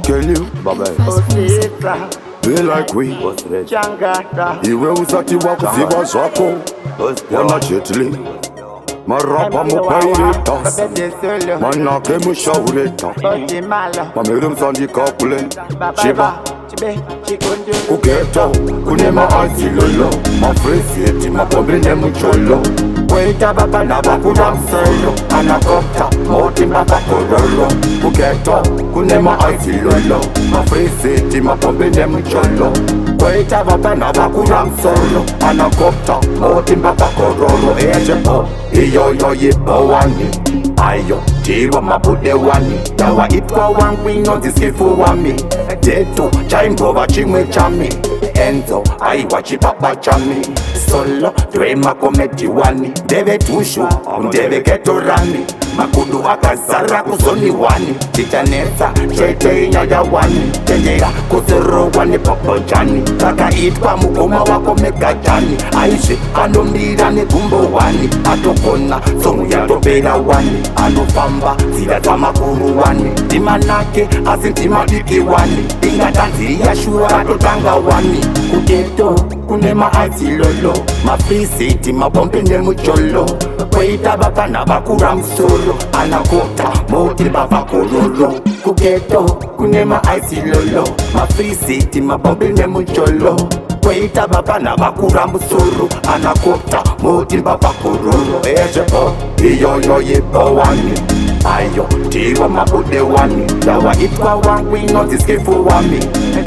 kill you, Baba. Be like we. Iwe uzati wako fiba zako. Wana chetli. Marapa mupairita. Manake mushaurita. Mamere msandi kakule. Chiba. kuGhetto kunema azilolo. Mafresi eti mapombe mucholo. Weta baba na bakura msolo. Anakopta moti mbaba korolo. kuGhetto kunema azilolo. Mafresi eti mapombe mucholo. Weta baba na bakura msolo. Anakopta moti mbaba korolo. Ejepo iyo yo yipo wani. Ayo tiwa mabude wani. Dawa itwa wangwi nonzisifu wami. Deto chaimbova chimwe chami. Enzo aiwa chipapa chami. Solo drema kometi wani. Deve tushu ndeve ketorani. Makudu akazara kuzoni wani. Titanesa chete inyaya wani. Tendera kuzero wani popo jani. Kaka itwa mukoma wako megajani. Aishi anomira ne kumbo wani. Atokona somu ya topera wani. Anofamba zida za makuru wani. Manake asintima diki wani. Inga tanzi ya shura totanga wani. kuGhetto kunema azilolo. Mafrisiti mapombe mucholo. Weta baba na bakura msolo. Anakota moti baba korolo. kuGhetto kunema azilolo. Mafrisiti mapombe mucholo. Weta baba na bakura msolo. Anakota moti baba korolo. Ejepo iyo yo yipo wani. Ayo tiwa mabude wani. Dawa itwa wangwi nonzisifu wami.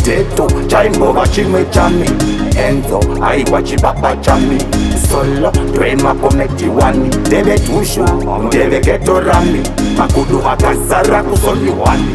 Deto chaimbova chimwe chami. Enzo aiwa chibaba chami. Solo drema kometi wani. Deve tushu ndeve ketorami. Makudu akazara kuzoni wani.